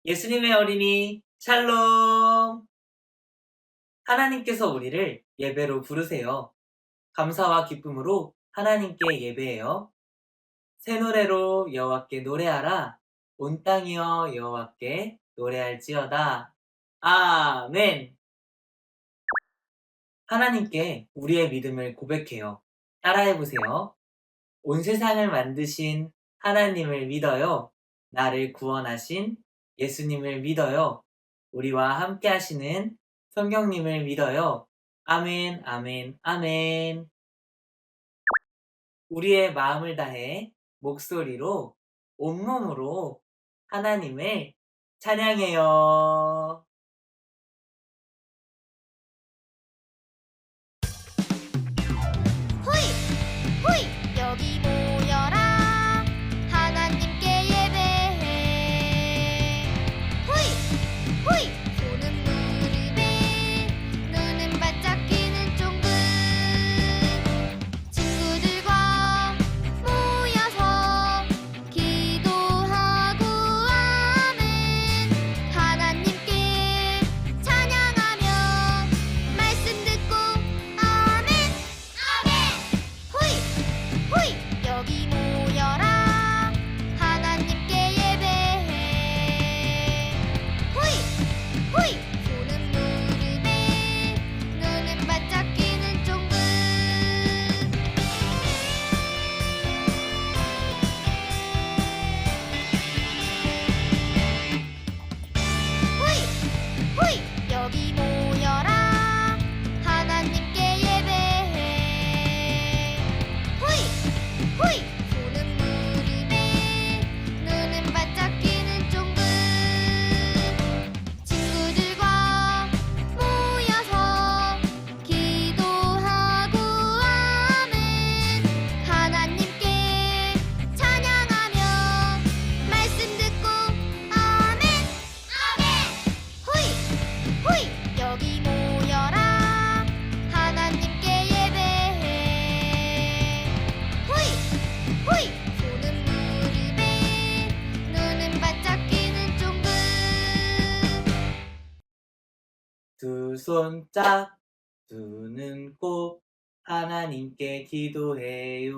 예수님의 어린이 샬롬! 하나님께서 우리를 예배로 부르세요. 감사와 기쁨으로 하나님께 예배해요. 새 노래로 여호와께 노래하라. 온 땅이여 여호와께 노래할지어다. 아멘. 하나님께 우리의 믿음을 고백해요. 따라해보세요. 온 세상을 만드신 하나님을 믿어요. 나를 구원하신 예수님을 믿어요. 우리와 함께 하시는 성경님을 믿어요. 아멘, 아멘, 아멘. 우리의 마음을 다해 목소리로 온몸으로 하나님을 찬양해요. 호이! 호이! 여기 모여라 하나님께 예배해 호이! 호이! 손은 무릎에 눈은 바짝 끼는 쫑긋 친구들과 모여서 기도하고 아멘 하나님께 찬양하며 말씀 듣고 아멘 아멘 호이! 호이! 여기 모여라 하나님께 예배해 호이! 호이! 손은 무릎에 눈은 바짝 끼는 쫑긋 호이! 호이! 여기 모여라 하나님께 예배해 호이! 호이! 손은 무릎에 눈은 바짝 끼는 쫑긋 친구들과 모여서 기도하고 아멘 하나님께 찬양하며 말씀 듣고 아멘 아멘 호이! 호이! 여기 모여라 하나님께 예배해 호이! 호이! 손은 무릎에 눈은 바짝 끼는 쫑긋 두 손 짝, 두 눈 꼭 하나님께 기도해요.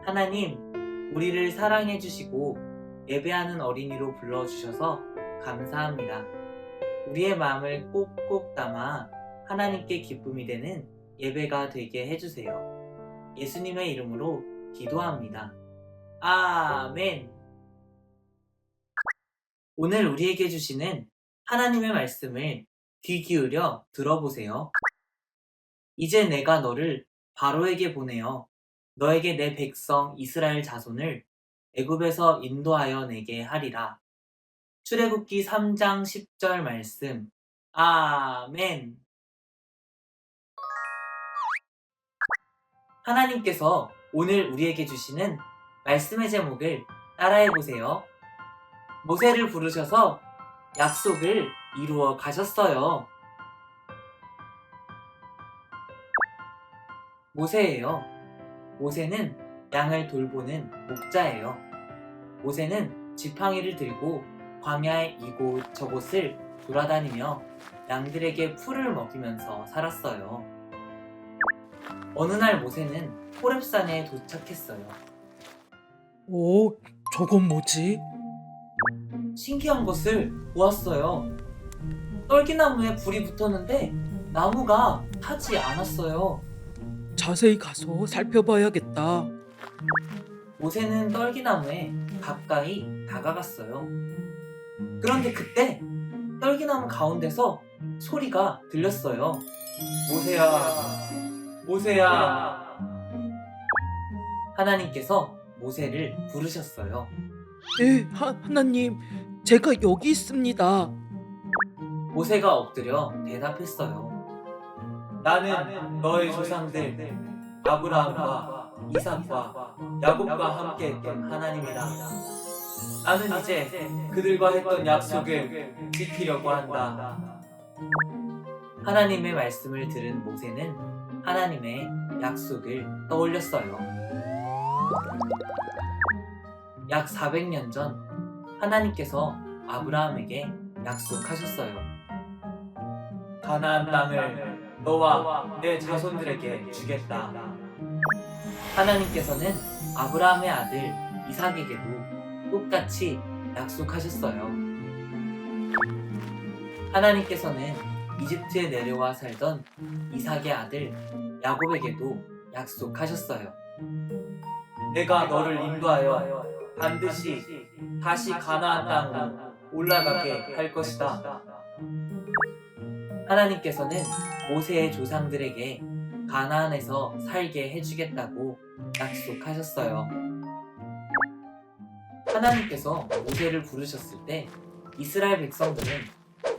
하나님, 우리를 사랑해 주시고 예배하는 어린이로 불러주셔서 감사합니다. 우리의 마음을 꼭꼭 담아 하나님께 기쁨이 되는 예배가 되게 해주세요. 예수님의 이름으로 기도합니다. 아멘. 오늘 우리에게 주시는 하나님의 말씀을 귀 기울여 들어보세요. 이제 내가 너를 바로에게 보내어 너에게 내 백성 이스라엘 자손을 애굽에서 인도하여 내게 하리라. 출애굽기 3장 10절 말씀. 아멘. 하나님께서 오늘 우리에게 주시는 말씀의 제목을 따라해 보세요. 모세를 부르셔서 약속을 이루어 가셨어요. 모세예요. 모세는 양을 돌보는 목자예요. 모세는 지팡이를 들고 광야의 이곳 저곳을 돌아다니며 양들에게 풀을 먹이면서 살았어요. 어느 날 모세는 호렙산에 도착했어요. 오, 저건 뭐지? 신기한 것을 보았어요. 떨기나무에 불이 붙었는데 나무가 타지 않았어요. 자세히 가서 살펴봐야겠다. 모세는 떨기나무에 가까이 다가갔어요. 그런데 그때 떨기나무 가운데서 소리가 들렸어요. 모세야, 모세야. 하나님께서 모세를 부르셨어요. 네, 하나님, 제가 여기 있습니다. 모세가 엎드려 대답했어요. 나는 너의 조상들 아브라함과 이삭과 야곱과 함께 했던 하나님이다. 나는 이제 그들과 했던 약속을 지키려고 한다. 하나님의 말씀을 들은 모세는 하나님의 약속을 떠올렸어요. 약 400년 전 하나님께서 아브라함에게 약속하셨어요. 가나안 땅을 너와 내 자손들에게 주겠다. 하나님께서는 아브라함의 아들 이삭에게도 똑같이 약속하셨어요. 하나님께서는 이집트에 내려와 살던 이삭의 아들 야곱에게도 약속하셨어요. 내가 너를 인도하여 반드시 다시 가나안 땅으로 올라가게 할 것이다. 하나님께서는 모세의 조상들에게 가나안에서 살게 해주겠다고 약속하셨어요. 하나님께서 모세를 부르셨을 때 이스라엘 백성들은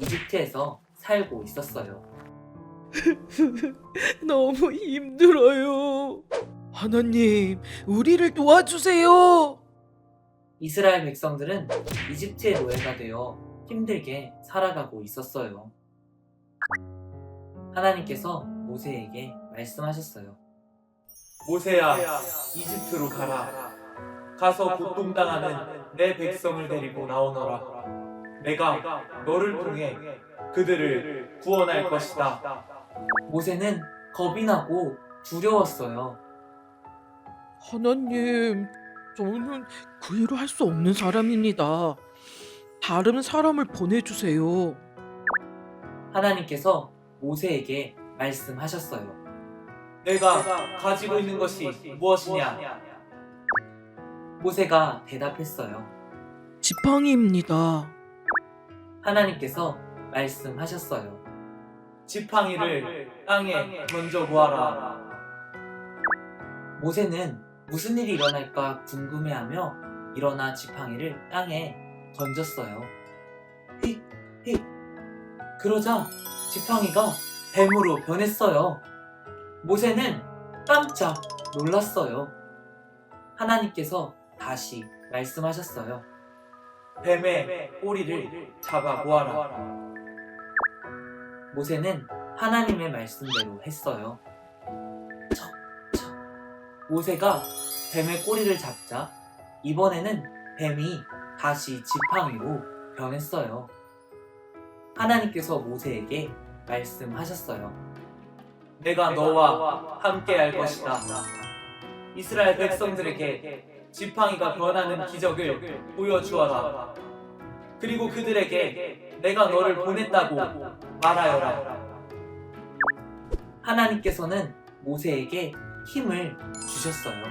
이집트에서 살고 있었어요. 너무 힘들어요. 하나님, 우리를 도와주세요. 이스라엘 백성들은 이집트의 노예가 되어 힘들게 살아가고 있었어요. 하나님께서 모세에게 말씀하셨어요. 모세야, 이집트로 가라. 가서 고통당하는 내 백성을 데리고 나오너라. 내가 너를 통해 그들을 구원할 것이다. 모세는 겁이 나고 두려웠어요. 하나님, 저는 그 일을 할 수 없는 사람입니다. 다른 사람을 보내주세요. 하나님께서 모세에게 말씀하셨어요. 내가 가지고 있는 것이 무엇이냐? 모세가 대답했어요. 지팡이입니다. 하나님께서 말씀하셨어요. 지팡이를 땅에 던져 보아라. 모세는 무슨 일이 일어날까 궁금해하며 일어나 지팡이를 땅에 던졌어요. 휙, 휙. 그러자 지팡이가 뱀으로 변했어요. 모세는 깜짝 놀랐어요. 하나님께서 다시 말씀하셨어요. 뱀의 꼬리를 잡아 보아라. 모세는 하나님의 말씀대로 했어요. 척, 척. 모세가 뱀의 꼬리를 잡자 이번에는 뱀이 다시 지팡이로 변했어요. 하나님께서 모세에게 말씀하셨어요. 내가 너와 함께 할 것이다. 이스라엘 백성들에게 지팡이가 변하는 기적을 보여주어라. 그리고 그들에게 내가 너를 보냈다고 말하여라. 하나님께서는 모세에게 힘을 주셨어요.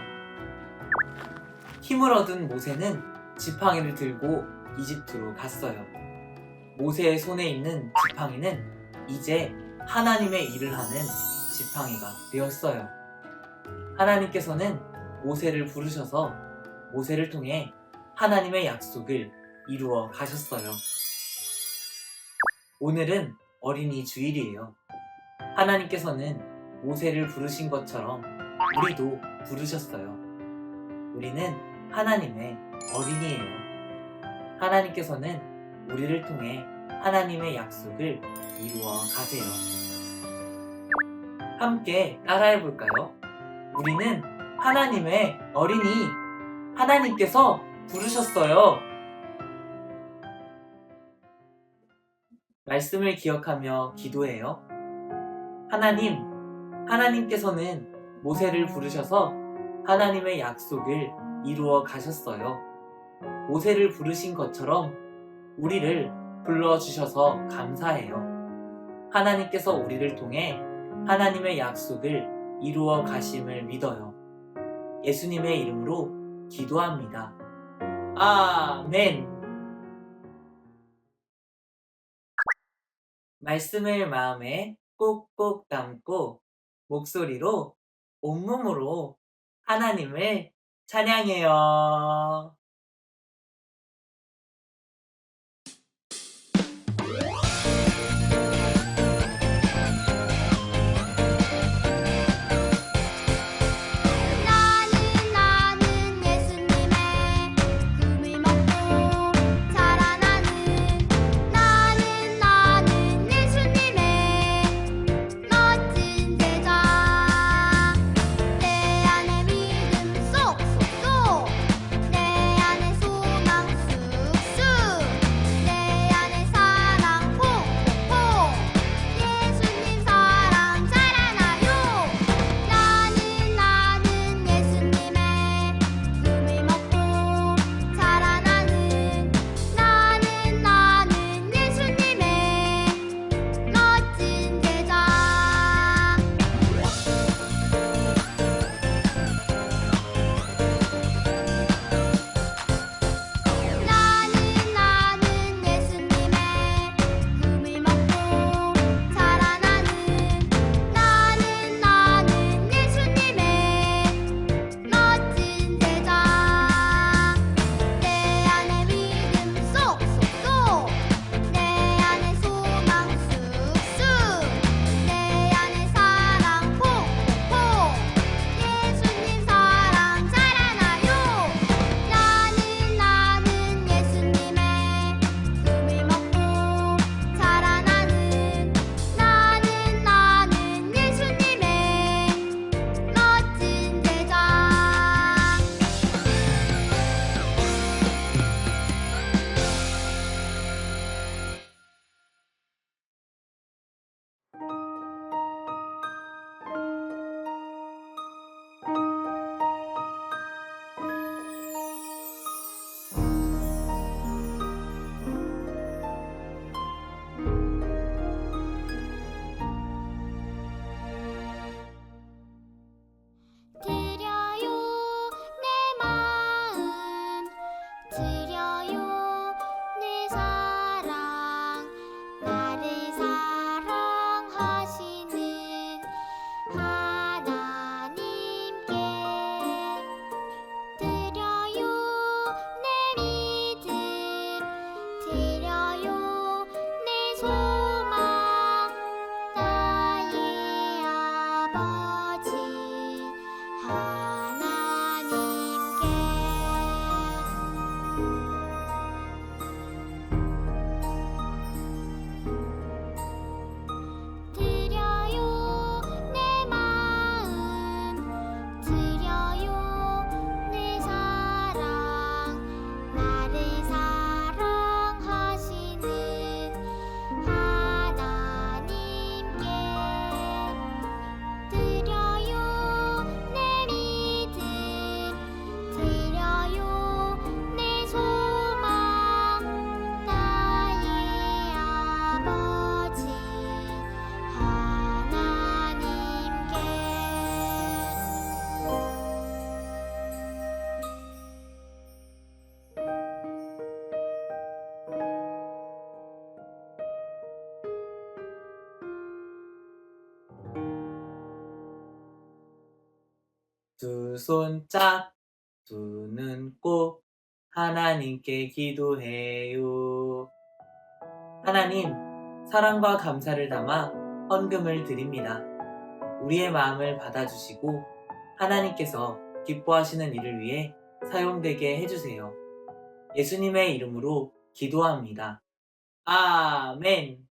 힘을 얻은 모세는 지팡이를 들고 이집트로 갔어요. 모세의 손에 있는 지팡이는 이제 하나님의 일을 하는 지팡이가 되었어요. 하나님께서는 모세를 부르셔서 모세를 통해 하나님의 약속을 이루어 가셨어요. 오늘은 어린이 주일이에요. 하나님께서는 모세를 부르신 것처럼 우리도 부르셨어요. 우리는 하나님의 어린이에요. 하나님께서는 우리를 통해 하나님의 약속을 이루어 가세요. 함께 따라해 볼까요? 우리는 하나님의 어린이. 하나님께서 부르셨어요. 말씀을 기억하며 기도해요. 하나님께서는 모세를 부르셔서 하나님의 약속을 이루어 가셨어요. 모세를 부르신 것처럼 우리를 불러주셔서 감사해요. 하나님께서 우리를 통해 하나님의 약속을 이루어 가심을 믿어요. 예수님의 이름으로 기도합니다. 아멘. 말씀을 마음에 꼭꼭 담고 목소리로 온몸으로 하나님을 찬양해요. 나는 예수님의 꿈을 먹고 자라나는 나는 예수님의 멋진 제자 내 안에 믿음 쏙쏙쏙 내 두 손 짝, 두 눈 꼭 하나님께 기도해요. 하나님, 사랑과 감사를 담아 헌금을 드립니다. 우리의 마음을 받아주시고 하나님께서 기뻐하시는 일을 위해 사용되게 해주세요. 예수님의 이름으로 기도합니다. 아멘.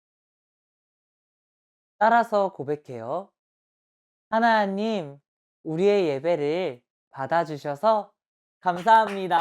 따라서 고백해요. 하나님, 우리의 예배를 받아주셔서 감사합니다.